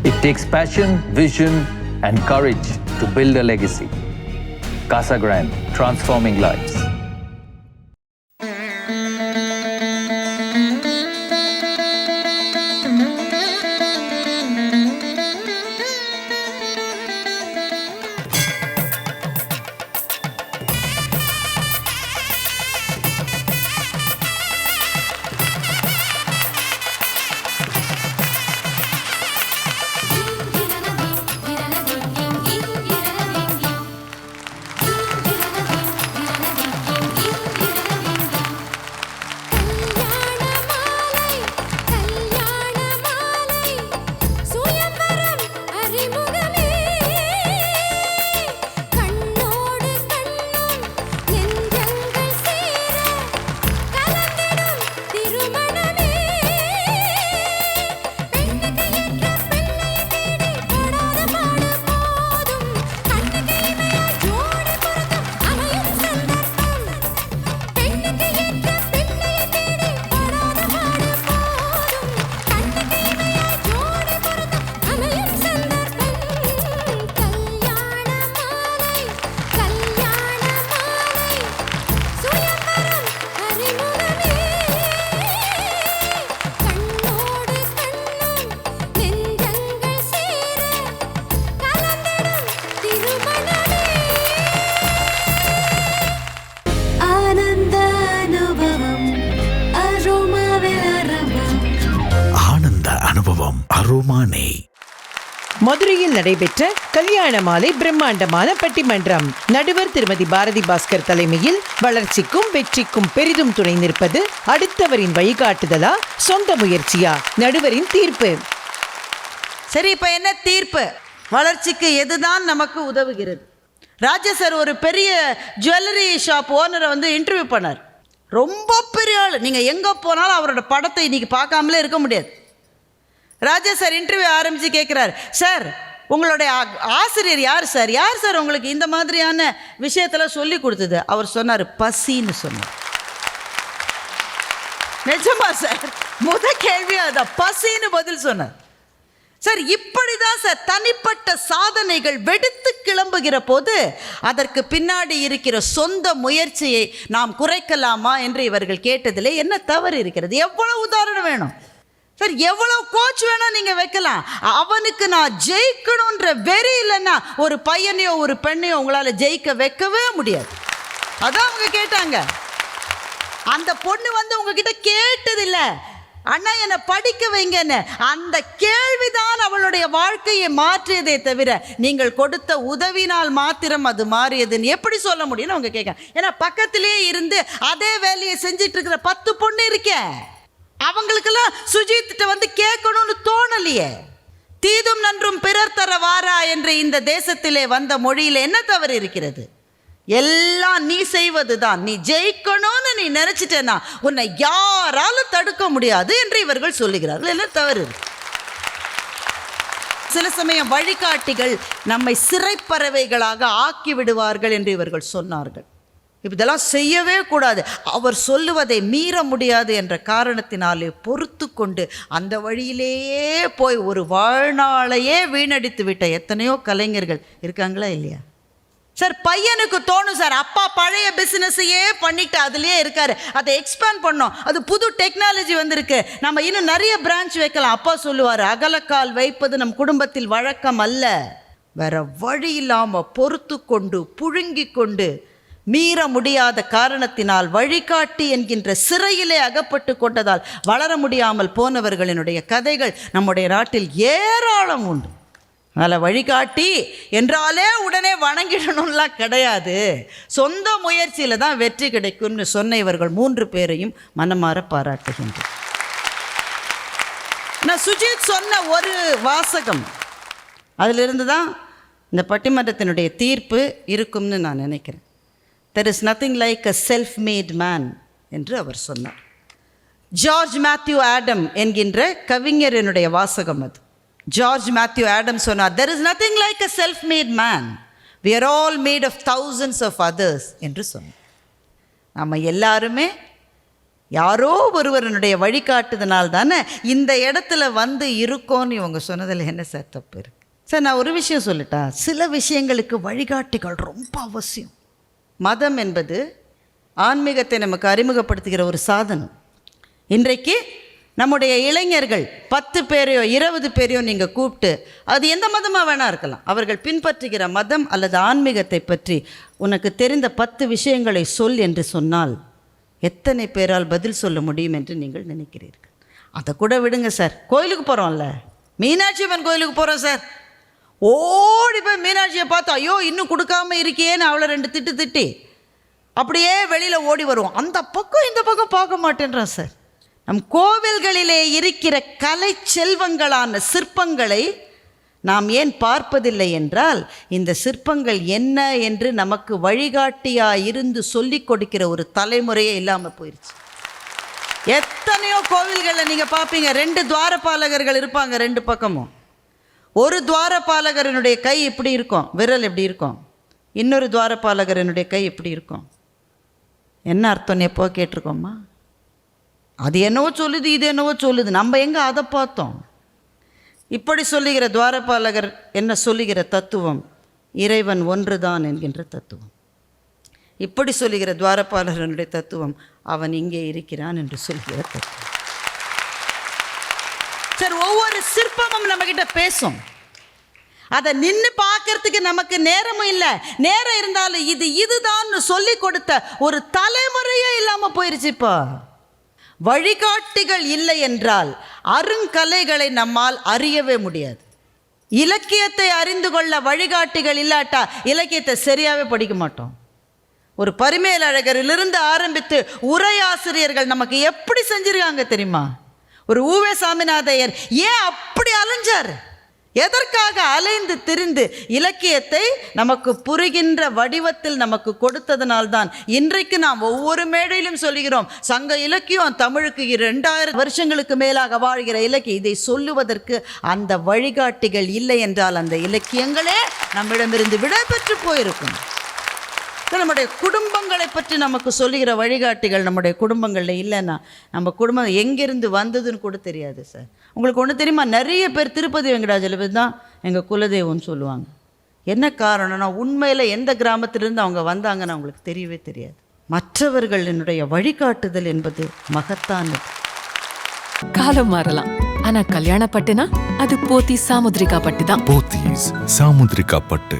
It takes passion, vision, and courage to build a legacy. Casa Grande, transforming lives. மதுரையில் நடைபெற்ற கல்யாண மாலை பிரம்மாண்டமான பட்டிமன்றம். நடுவர் திருமதி பாரதி பாஸ்கர் தலைமையில் வளர்ச்சிக்கும் வெற்றிக்கும் பெரிதும் துணை நிற்பது அடுத்தவரின் வழிகாட்டுதலா, சொந்த முயற்சியா? நடுவரின் தீர்ப்பு. சரி, இப்ப என்ன தீர்ப்பு? வளர்ச்சிக்கு எதுதான் நமக்கு உதவுகிறது? ராஜா சார் ஒரு பெரிய ஜுவல்லரி ஷாப் ஓனரை இன்டர்வியூ பண்ணார். ரொம்ப பெரிய ஆள், நீங்க எங்க போனாலும் அவரோட படத்தை இன்னைக்கு பார்க்காமலே இருக்க முடியாது. ராஜா சார் இன்டர்வியூ ஆரம்பித்து கேட்குறார், சார் உங்களுடைய ஆசிரியர் யார் சார்? யார் சார் உங்களுக்கு இந்த மாதிரியான விஷயத்தில் சொல்லி கொடுத்தது? அவர் சொன்னார், பசின்னு சொன்னார். நிஜமா சார்? கேள்வி அதான், பசின்னு பதில் சொன்னார். சார் இப்படிதான் சார் தனிப்பட்ட சாதனைகள் வெடித்து கிளம்புகிற போது அதற்கு பின்னாடி இருக்கிற சொந்த முயற்சியை நாம் குறைக்கலாமா என்று இவர்கள் கேட்டதிலே என்ன தவறு இருக்கிறது? எவ்வளவு உதாரணம் வேணும் சார்? எவ்வளவு கோச் வேணா நீங்க வைக்கலாம். அவனுக்கு நான் ஜெயிக்கணும்ன்ற வெறி இல்லைன்னா ஒரு பையனையோ ஒரு பெண்ணையோ உங்களால ஜெயிக்க வைக்கவே முடியாது. அதான் அவங்க கேட்டாங்க. அந்த பொண்ணு உங்ககிட்ட கேட்டதில்லை, அண்ணா என்னை படிக்க வைங்கன்னு. அந்த கேள்விதான் அவளுடைய வாழ்க்கையை மாற்றியதே தவிர நீங்கள் கொடுத்த உதவினால் மாத்திரம் அது மாறியதுன்னு எப்படி சொல்ல முடியும்னு அவங்க கேட்க. ஏன்னா பக்கத்திலேயே இருந்து அதே வேலையை செஞ்சிட்டு இருக்கிற 10 பொண்ணு இருக்கேன். அவங்களுக்கெல்லாம் சுஜித்திட்ட கேட்கணும்னு தோணலையே. தீதும் நன்றும் பிறர் தர வாரா என்று இந்த தேசத்திலே வந்த மொழியில் என்ன தவறு இருக்கிறது? எல்லாம் நீ செய்வதுதான். நீ ஜெயிக்கணும்னு நீ நினைச்சிட்டேன்னா உன்னை யாராலும் தடுக்க முடியாது என்று இவர்கள் சொல்லுகிறார்கள். என்ன தவறு? சில சமயம் வழிகாட்டிகள் நம்மை சிறைப்பறவைகளாக ஆக்கி விடுவார்கள் என்று இவர்கள் சொன்னார்கள். இதெல்லாம் செய்யவே கூடாது, அவர் சொல்லுவதை மீற முடியாது என்ற காரணத்தினாலே பொறுத்து கொண்டு அந்த வழியிலேயே போய் ஒரு வாழ்நாளையே வீணடித்து விட்ட எத்தனையோ கலைஞர்கள் இருக்காங்களா இல்லையா? சார் பையனுக்கு தோணும் சார், அப்பா பழைய பிஸ்னஸையே பண்ணிட்டு அதுலேயே இருக்காரு, அதை எக்ஸ்பேண்ட் பண்ணோம், அது புது டெக்னாலஜி வந்திருக்கு, நம்ம இன்னும் நிறைய பிரான்ச் வைக்கலாம். அப்பா சொல்லுவார், அகலக்கால் வைப்பது நம் குடும்பத்தில் வழக்கம் அல்ல. வேற வழி இல்லாமல் பொறுத்து கொண்டு புழுங்கி கொண்டு மீற முடியாத காரணத்தினால் வழிகாட்டி என்கின்ற சிறையிலே அகப்பட்டு கொண்டதால் வளர முடியாமல் போனவர்களினுடைய கதைகள் நம்முடைய நாட்டில் ஏராளம் உண்டு. அதில் வழிகாட்டி என்றாலே உடனே வணங்கிடணும்லாம் கிடையாது. சொந்த முயற்சியில் தான் வெற்றி கிடைக்கும்னு சொன்ன இவர்கள் 3 பேரையும் மனமாற பாராட்டுகின்றேன். நான் சுஜித் சொன்ன ஒரு வாசகம் அதிலிருந்து தான் இந்த பட்டிமன்றத்தினுடைய தீர்ப்பு இருக்கும்னு நான் நினைக்கிறேன். There is nothing like a self-made man என்று அவர் சொன்னார். ஜார்ஜ் மேத்யூ ஆடம் என்கின்ற கவிஞரனுடைய வாசகம் அது. ஜார்ஜ் மேத்யூ ஆடம் சொன்னார், there is nothing like a self-made man. We are all made of thousands of others என்று சொன்னார். நம்ம எல்லாருமே யாரோ ஒருவருடைய வழிகாட்டுதனால் தானே இந்த இடத்துல வந்து இருக்கோன்னு இவங்க சொன்னதில் என்ன சார் தப்பு இருக்குது? சார் நான் ஒரு விஷயம் சொல்லட்டா, சில விஷயங்களுக்கு வழிகாட்டிகள் ரொம்ப அவசியம். மதம் என்பது ஆன்மீகத்தை நமக்கு அறிமுகப்படுத்துகிற ஒரு சாதனம். இன்றைக்கு நம்முடைய இளைஞர்கள் 10 பேரையோ 20 பேரையோ நீங்கள் கூப்பிட்டு, அது எந்த மதமாக வேணா இருக்கலாம், அவர்கள் பின்பற்றுகிற மதம் அல்லது ஆன்மீகத்தை பற்றி உனக்கு தெரிந்த 10 விஷயங்களை சொல் என்று சொன்னால் எத்தனை பேரால் பதில் சொல்ல முடியும் என்று நீங்கள் நினைக்கிறீர்கள்? அதை கூட விடுங்க சார், கோயிலுக்கு போகிறோம்ல, மீனாட்சி அம்மன் கோயிலுக்கு போகிறோம் சார், ஓடி போய் மீனாட்சியை பார்த்து ஐயோ இன்னும் கொடுக்காம இருக்கியேன்னு அவளை 2 திட்டு திட்டி அப்படியே வெளியில் ஓடி வருவோம். அந்த பக்கம் இந்த பக்கம் பார்க்க மாட்டேன்றான் சார். நம் கோவில்களிலே இருக்கிற கலை செல்வங்களான சிற்பங்களை நாம் ஏன் பார்ப்பதில்லை என்றால், இந்த சிற்பங்கள் என்ன என்று நமக்கு வழிகாட்டியாக இருந்து சொல்லிக் கொடுக்கிற ஒரு தலைமுறையே இல்லாமல் போயிடுச்சு. எத்தனையோ கோவில்களில் நீங்கள் பார்ப்பீங்க, 2 துவாரபாலகர்கள் இருப்பாங்க 2 பக்கமும். ஒரு துவாரபாலகரனுடைய கை இப்படி இருக்கும், விரல் எப்படி இருக்கும், இன்னொரு துவாரபாலகரனுடைய கை இப்படி இருக்கும். என்ன அர்த்தம் எப்போ கேட்டிருக்கோம்மா? அது என்னவோ சொல்லுது, இது என்னவோ சொல்லுது, நம்ம எங்கே அதை பார்த்தோம்? இப்படி சொல்லுகிற துவாரபாலகர் என்ன சொல்லுகிற தத்துவம்? இறைவன் ஒன்றுதான் என்கின்ற தத்துவம். இப்படி சொல்லுகிற துவாரபாலகனுடைய தத்துவம் அவன் இங்கே இருக்கிறான் என்று சொல்லுகிற தத்துவம். சார், ஒவ்வொரு சிற்பமும் நம்மக்கிட்ட பேசும். அதை நின்று பார்க்கறதுக்கு நமக்கு நேரமும் இல்லை. நேரம் இருந்தாலும் இதுதான் சொல்லி கொடுத்த ஒரு தலைமுறையே இல்லாமல் போயிருச்சு. இப்போ வழிகாட்டிகள் இல்லை என்றால் அருங்கலைகளை நம்மால் அறியவே முடியாது. இலக்கியத்தை அறிந்து கொள்ள வழிகாட்டிகள் இல்லாட்டா இலக்கியத்தை சரியாகவே படிக்க மாட்டோம். ஒரு பரிமேலழகரிலிருந்து ஆரம்பித்து உரையாசிரியர்கள் நமக்கு எப்படி செஞ்சிருக்காங்க தெரியுமா? ஒரு ஊவே சாமிநாதையர் ஏன் அப்படி அலைஞ்சார்? எதற்காக அலைந்து திரிந்து இலக்கியத்தை நமக்கு புரிகின்ற வடிவத்தில் நமக்கு கொடுத்ததனால்தான் இன்றைக்கு நாம் ஒவ்வொரு மேடையிலும் சொல்லுகிறோம், சங்க இலக்கியம் தமிழுக்கு 2000 வருஷங்களுக்கு மேலாக வாழ்கிற இலக்கியம். இதை சொல்லுவதற்கு அந்த வழிகாட்டிகள் இல்லை என்றால் அந்த இலக்கியங்களே நம்மிடமிருந்து விடைபெற்று போயிருக்கும். நம்முடைய குடும்பங்களை பற்றி நமக்கு சொல்லுகிற வழிகாட்டிகள் நம்முடைய குடும்பங்களில் இல்லைன்னா நம்ம குடும்பம் எங்கேருந்து வந்ததுன்னு கூட தெரியாது சார். உங்களுக்கு ஒன்று தெரியுமா? நிறைய பேர் திருப்பதி வெங்கடாஜலபதி தான் எங்கள் குலதெய்வம்னு சொல்லுவாங்க. என்ன காரணம்னா, உண்மையில் எந்த கிராமத்திலிருந்து அவங்க வந்தாங்கன்னு அவங்களுக்கு தெரியவே தெரியாது. மற்றவர்களினுடைய வழிகாட்டுதல் என்பது மகத்தானது. காலம் மாறலாம், ஆனா கல்யாணப்பட்டுனா அது போத்தீஸ் சாமுத்ரிகா பட்டு தான். போத்தீஸ் சாமுத்ரிகா பட்டு.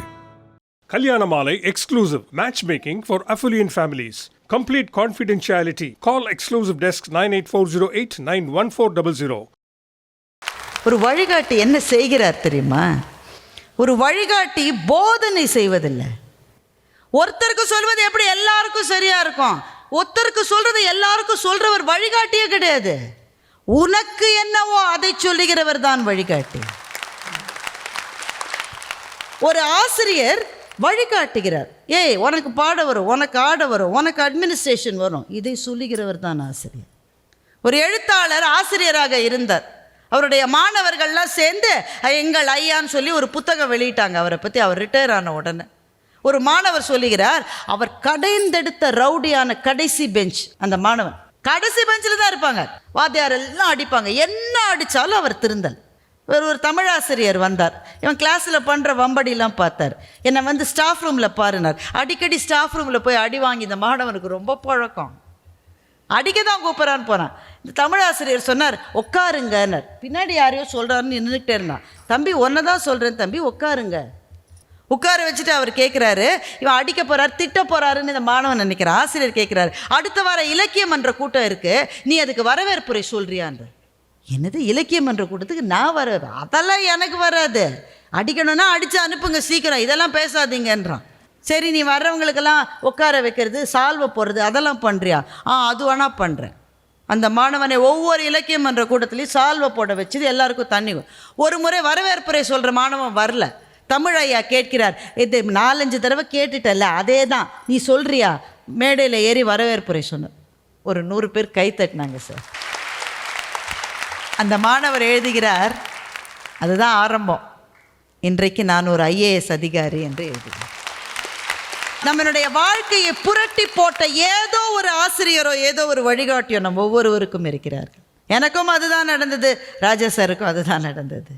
Kalyanamale exclusive matchmaking for affluent families. Complete confidentiality. Call exclusive desk 98408 91400. ஒரு வழிகாட்டி என்ன செய்கிறார் தெரியுமா? ஒரு வழிகாட்டி போதனை செய்வதில்லை. ஒருத்தருக்கு சொல்வது எப்படி எல்லாருக்கும் சரியா இருக்கும்? ஒருத்தருக்கு சொல்றது எல்லாருக்கும் சொல்றவர் வழிகாட்டியே கிடையாது. உனக்கு என்னவோ அதை சொல்லுகிறவர் தான் வழிகாட்டி. ஒரு ஆசிரியர் வழிகாட்டுகிறார். ஏய், உனக்கு பாட வரும், உனக்கு ஆட வரும், உனக்கு அட்மினிஸ்ட்ரேஷன் வரும், இதை சொல்லுகிறவர் தான் ஆசிரியர். ஒரு எழுத்தாளர் ஆசிரியராக இருந்தார். அவருடைய மாணவர்கள்லாம் சேர்ந்து எங்கள் ஐயான்னு சொல்லி ஒரு புத்தகம் வெளியிட்டாங்க அவரை பற்றி. அவர் ரிட்டையர் ஆன உடனே ஒரு மாணவர் சொல்லுகிறார், அவர் கடைந்தெடுத்த ரவுடியான கடைசி பெஞ்ச். அந்த மாணவன் கடைசி பெஞ்சில் தான் இருப்பாங்க, வாத்தியார் எல்லாம் அடிப்பாங்க, என்ன அடித்தாலும் அவர் திருந்தல். ஒரு தமிழாசிரியர் வந்தார். இவன் கிளாஸில் பண்ணுற வம்படிலாம் பார்த்தார். என்னை வந்து ஸ்டாஃப் ரூமில் பாருனார். அடிக்கடி ஸ்டாஃப் ரூமில் போய் அடி வாங்கி இந்த மாணவனுக்கு ரொம்ப பழக்கம். அடிக்க தான் கூப்பிட்றான்னு போனான். இந்த தமிழாசிரியர் சொன்னார், உட்காருங்கன்னார். பின்னாடி யாரையோ சொல்கிறாருன்னு நின்றுக்கிட்டே இருந்தான். தம்பி, ஒன்றை தான் சொல்கிறேன் தம்பி, உட்காருங்க. உட்கார வச்சுட்டு அவர் கேட்குறாரு, இவன் அடிக்க போகிறார் திட்ட போகிறாருன்னு இந்த மாணவன் நினைக்கிறான். ஆசிரியர் கேட்குறாரு, அடுத்த வார இலக்கியம் என்ற கூட்டம் இருக்குது, நீ அதுக்கு வரவேற்புரை சொல்கிறியான்ற. என்னது இலக்கியம் என்ற கூட்டத்துக்கு நான் வர? அதெல்லாம் எனக்கு வராது, அடிக்கணும்னா அடித்து அனுப்புங்க சீக்கிரம், இதெல்லாம் பேசாதீங்கன்றான். சரி, நீ வர்றவங்களுக்கெல்லாம் உட்கார வைக்கிறது, சால்வை போடுறது, அதெல்லாம் பண்ணுறியா? அது வேணா பண்ணுறேன். அந்த மாணவனை ஒவ்வொரு இலக்கியம் என்ற கூட்டத்துலேயும் சால்வை போட வச்சுது, எல்லாருக்கும் தண்ணி. ஒரு முறை வரவேற்புரை சொல்கிற மாணவன் வரல. தமிழ் ஐயா கேட்கிறார், இது 4-5 தடவை கேட்டுட்டல, அதே தான் நீ சொல்கிறியா? மேடையில் ஏறி வரவேற்புரை சொன்னார். ஒரு 100 பேர் கை தட்டினாங்க சார். அந்த மாணவர் எழுதுகிறார், அதுதான் ஆரம்பம், இன்றைக்கு நான் ஒரு IAS அதிகாரி என்று எழுதுகிறேன். நம்மளுடைய வாழ்க்கையை புரட்டி போட்ட ஏதோ ஒரு ஆசிரியரோ ஏதோ ஒரு வழிகாட்டியோ நம்ம ஒவ்வொருவருக்கும் இருக்கிறார்கள். எனக்கும் அதுதான் நடந்தது, ராஜா சாருக்கும் அதுதான் நடந்தது.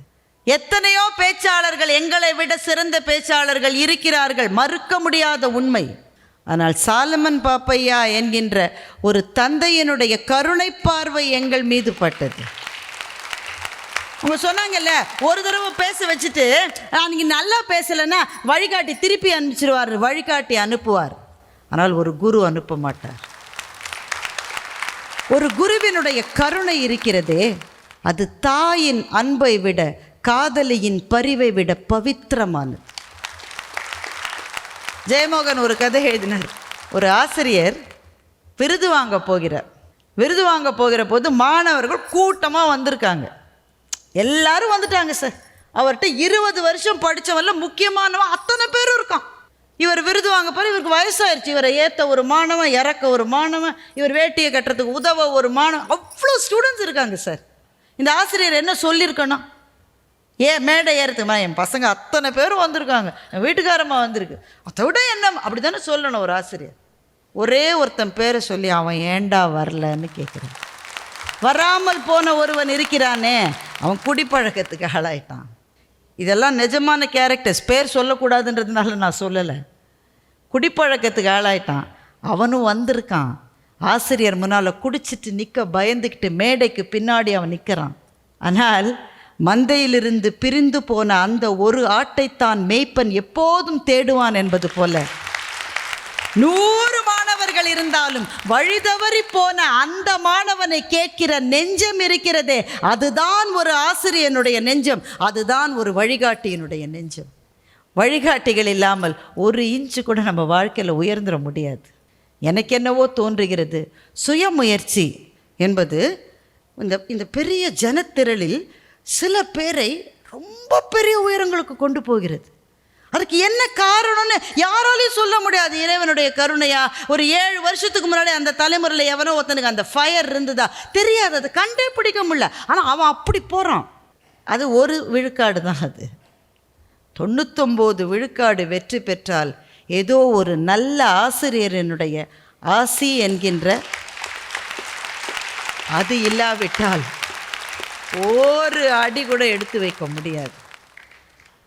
எத்தனையோ பேச்சாளர்கள், எங்களை விட சிறந்த பேச்சாளர்கள் இருக்கிறார்கள், மறுக்க முடியாத உண்மை. ஆனால் சாலமன் பாப்பையா என்கின்ற ஒரு தந்தையினுடைய கருணை பார்வை எங்கள் மீது பட்டது. அவங்க சொன்னாங்கல்ல, ஒரு தடவை பேச வச்சுட்டு அன்றைக்கி நல்லா பேசலைன்னா வழிகாட்டி திருப்பி அனுப்பிச்சிடுவார், வழிகாட்டி அனுப்புவார். ஆனால் ஒரு குரு அனுப்ப மாட்டார். ஒரு குருவினுடைய கருணை இருக்கிறதே, அது தாயின் அன்பை விட, காதலியின் பரிவை விட பவித்திரமானது. ஜெயமோகன் ஒரு கதை எழுதினார். ஒரு ஆசிரியர் விருது வாங்க போகிறார். விருது வாங்க போகிற போது மாணவர்கள் கூட்டமாக வந்திருக்காங்க. எல்லாரும் வந்துட்டாங்க சார். அவர்கிட்ட 20 வருஷம் படித்தவன்ல முக்கியமானவன் அத்தனை பேரும் இருக்கான். இவர் விருது வாங்க போகிற, இவருக்கு வயசாயிருச்சு. இவரை ஏற்ற ஒரு மாணவன், இறக்க ஒரு மாணவன், இவர் வேட்டியை கட்டுறதுக்கு உதவ ஒரு மாணவன், அவ்வளோ ஸ்டூடெண்ட்ஸ் இருக்காங்க சார். இந்த ஆசிரியர் என்ன சொல்லியிருக்கணும்? மேடை ஏறுத்துமா, என் பசங்க அத்தனை பேரும் வந்திருக்காங்க, என் வீட்டுக்காரம்மா வந்திருக்கு, அதை விட என்ன அப்படி தானே சொல்லணும் ஒரு ஆசிரியர். ஒரே ஒருத்தன் பேரை சொல்லி அவன் ஏண்டா வரலன்னு கேட்குறான். வராமல் போன ஒருவன் இருக்கிறானே, அவன் குடிப்பழக்கத்துக்கு ஆளாயிட்டான். இதெல்லாம் நிஜமான கேரக்டர்ஸ், பேர் சொல்லக்கூடாதுன்றதுனால நான் சொல்லலை. குடிப்பழக்கத்துக்கு ஆளாயிட்டான், அவனும் வந்திருக்கான். ஆசிரியர் முன்னால் குடிச்சிட்டு நிற்க பயந்துக்கிட்டு மேடைக்கு பின்னாடி அவன் நிற்கிறான். ஆனால் மந்தையிலிருந்து பிரிந்து போன அந்த ஒரு ஆட்டைத்தான் மேய்ப்பன் எப்போதும் தேடுவான் என்பது போல 100 மாணவர்கள் இருந்தாலும் வழிதவறி போன அந்த மாணவனை கேட்கிற நெஞ்சம் இருக்கிறதே, அதுதான் ஒரு ஆசிரியனுடைய நெஞ்சம், அதுதான் ஒரு வழிகாட்டியினுடைய நெஞ்சம். வழிகாட்டிகள் இல்லாமல் 1 இன்ச்சு கூட நம்ம வாழ்க்கையில் உயர்ந்துட முடியாது. எனக்கு என்னவோ தோன்றுகிறது, சுயமுயற்சி என்பது இந்த பெரிய ஜனத்திரளில் சில பேரை ரொம்ப பெரிய உயரங்களுக்கு கொண்டு போகிறது. அதுக்கு என்ன காரணம்னு யாராலையும் சொல்ல முடியாது. இறைவனுடைய கருணையா, ஒரு 7 வருஷத்துக்கு முன்னாடி அந்த தலைமுறையில் எவனோ ஒருத்தனுக்கு அந்த ஃபயர் இருந்ததா தெரியாது, அதை கண்டே பிடிக்க முடியல. ஆனால் அவன் அப்படி போகிறான். அது 1 விழுக்காடு தான். அது 99 விழுக்காடு வெற்றி பெற்றால் ஏதோ ஒரு நல்ல ஆசிரியரினுடைய ஆசி என்கின்ற அது இல்லாவிட்டால் ஒரு அடி கூட எடுத்து வைக்க முடியாது.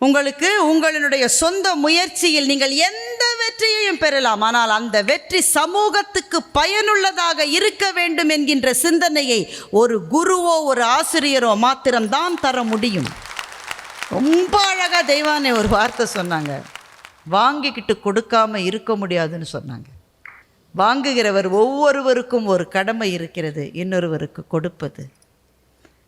உங்களுக்கு உங்களுடைய சொந்த முயற்சியில் நீங்கள் எந்த வெற்றியையும் பெறலாம். ஆனால் அந்த வெற்றி சமூகத்துக்கு பயனுள்ளதாக இருக்க வேண்டும் என்கின்ற சிந்தனையை ஒரு குருவோ ஒரு ஆசிரியரோ மாத்திரம்தான் தர முடியும். ரொம்ப அழகாக தெய்வானே ஒரு வார்த்தை சொன்னாங்க, வாங்கிக்கிட்டு கொடுக்காம இருக்க முடியாதுன்னு சொன்னாங்க. வாங்குகிறவர் ஒவ்வொருவருக்கும் ஒரு கடமை இருக்கிறது, இன்னொருவருக்கு கொடுப்பது.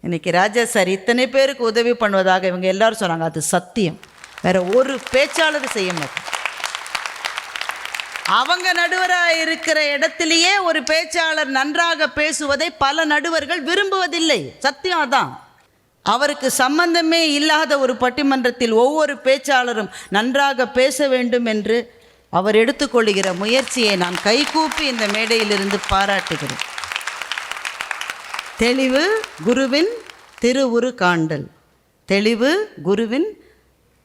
இன்றைக்கி ராஜா சார் இத்தனை பேருக்கு உதவி பண்ணுவதாக இவங்க எல்லாரும் சொன்னாங்க, அது சத்தியம். வேற ஒரு பேச்சாளர் செய்ய மாட்டாங்க. அவங்க நடுவராக இருக்கிற இடத்திலேயே ஒரு பேச்சாளர் நன்றாக பேசுவதை பல நடுவர்கள் விரும்புவதில்லை. சத்தியம் அதான். அவருக்கு சம்பந்தமே இல்லாத ஒரு பட்டிமன்றத்தில் ஒவ்வொரு பேச்சாளரும் நன்றாக பேச வேண்டும் என்று அவர் எடுத்துக்கொள்கிற முயற்சியை நான் கைகூப்பி இந்த மேடையிலிருந்து பாராட்டுகிறேன். தெளிவு குருவின் திருவுரு காண்டல், தெளிவு குருவின்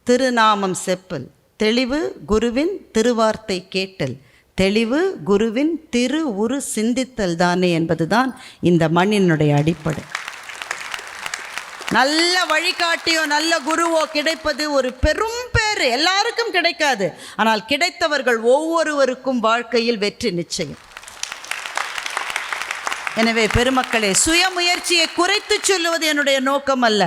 திருநாமம் செப்பல், தெளிவு குருவின் திருவார்த்தை கேட்டல், தெளிவு குருவின் திரு உரு சிந்தித்தல் தானே என்பதுதான் இந்த மண்ணினுடைய அடிப்படை. நல்ல வழிகாட்டியோ நல்ல குருவோ கிடைப்பது ஒரு பெரும் பேறு, எல்லாருக்கும் கிடைக்காது. ஆனால் கிடைத்தவர்கள் ஒவ்வொருவருக்கும் வாழ்க்கையில் வெற்றி நிச்சயம். எனவே பெருமக்களே, சுயமுயற்சியை குறைத்து சொல்லுவது என்னுடைய நோக்கம் அல்ல.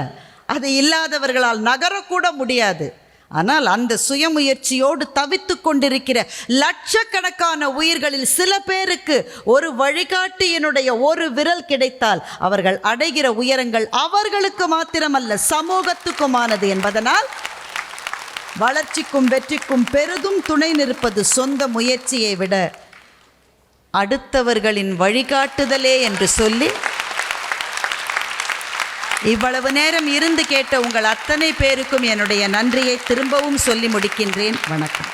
அது இல்லாதவர்களால் நகரக்கூட முடியாது. ஆனால் அந்த சுயமுயற்சியோடு தவித்து கொண்டிருக்கிற லட்சக்கணக்கான உயிர்களில் சில பேருக்கு ஒரு வழிகாட்டியினுடைய ஒரு விரல் கிடைத்தால் அவர்கள் அடைகிற உயரங்கள் அவர்களுக்கு மாத்திரமல்ல சமூகத்துக்குமானது என்பதனால் வளர்ச்சிக்கும் வெற்றிக்கும் பெரிதும் துணை நிற்பது சொந்த முயற்சியை விட அடுத்தவர்களின் வழிகாட்டுதலே என்று சொல்லி இவ்வளவு நேரம் இருந்து கேட்ட உங்கள் அத்தனை பேருக்கும் என்னுடைய நன்றியை திரும்பவும் சொல்லி முடிக்கின்றேன். வணக்கம்.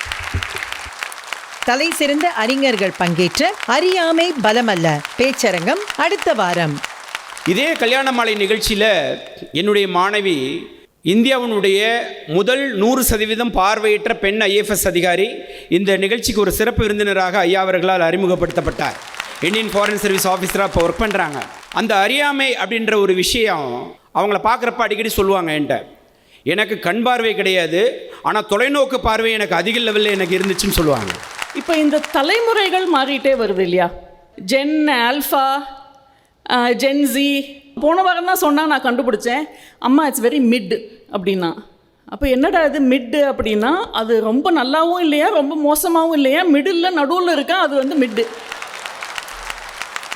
தலை சிறந்த அறிஞர்கள் பங்கேற்ற அறியாமை பலமல்ல பேச்சரங்கம் அடுத்த வாரம். இதே கல்யாண மாலை நிகழ்ச்சியில் என்னுடைய மாணவி இந்தியாவினுடைய முதல் 100% பார்வையற்ற பெண் IFS அதிகாரி இந்த நிகழ்ச்சிக்கு ஒரு சிறப்பு விருந்தினராக ஐயா அவர்களால் அறிமுகப்படுத்தப்பட்டார். இந்தியன் ஃபாரின் சர்வீஸ் ஆஃபீஸராக இப்போ ஒர்க் பண்ணுறாங்க. அந்த அறியாமை அப்படின்ற ஒரு விஷயம் அவங்கள பார்க்குறப்ப அடிக்கடி சொல்லுவாங்க என்கிட்ட, எனக்கு கண் பார்வை கிடையாது, ஆனால் தொலைநோக்கு பார்வை எனக்கு அதிக லெவலில் எனக்கு இருந்துச்சுன்னு சொல்லுவாங்க. இப்போ இந்த தலைமுறைகள் மாறிட்டே வருது இல்லையா? Gen Alpha, Gen Z. போன வாரம் தான் சொன்னால் நான் கண்டுபிடிச்சேன், அம்மா இட்ஸ் வெரி மிட் அப்படின்னா. அப்போ என்னடா இது மிட்டு அப்படின்னா, அது ரொம்ப நல்லாவும் இல்லையா ரொம்ப மோசமாகவும் இல்லையா, மிடில் நடுவில் இருக்கா, அது வந்து மிட்டு.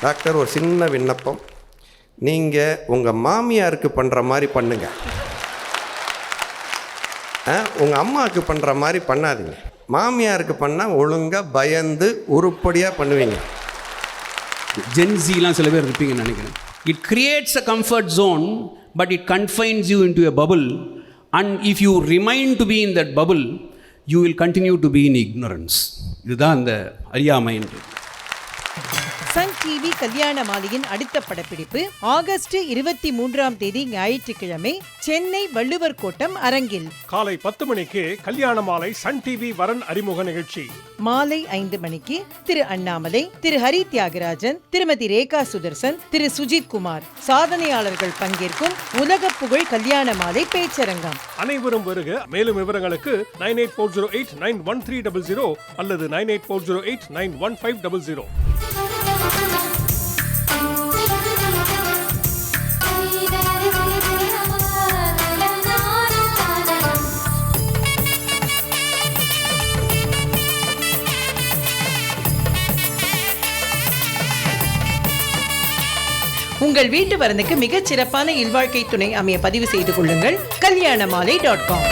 டாக்டர், ஒரு சின்ன விண்ணப்பம், நீங்கள் உங்கள் மாமியாருக்கு பண்ணுற மாதிரி பண்ணுங்க, உங்கள் அம்மாவுக்கு பண்ணுற மாதிரி பண்ணாதீங்க. மாமியாருக்கு பண்ணால் ஒழுங்காக பயந்து உருப்படியாக பண்ணுவீங்க. ஜென்ஸிலாம் சில பேர் இருப்பீங்கன்னு நினைக்கிறேன். It creates a comfort zone but it confines you into a bubble and if you remain to be in that bubble you will continue to be in ignorance. இதுதான் அந்த அறியாமை என்று. சன் டிவி கல்யாண மாலையின் அடுத்த படப்பிடிப்பு August 23ஆம் தேதி ஞாயிற்றுக்கிழமை சென்னை வள்ளுவர் கோட்டம் அரங்கில் காலை 10 மணிக்கு கல்யாண மாலை சன் டிவி வரன் அறிமுக நிகழ்ச்சி. மாலை 5 மணிக்கு திரு அண்ணாமலை, திரு ஹரி தியாகராஜன், திருமதி ரேகா சுதர்சன், திரு சுஜித் குமார் சாதனையாளர்கள் பங்கேற்கும் உலக புகழ் கல்யாண மாலை பேச்சரங்கம். அனைவரும் வருக. மேலும் விவரங்களுக்கு 9840891300 அல்லது 9840891500. உங்கள் வீட்டு வரனுக்கு மிகச் சிறப்பான இல்வாழ்க்கை துணை அமைய பதிவு செய்து கொள்ளுங்கள். kalyanamaalai.com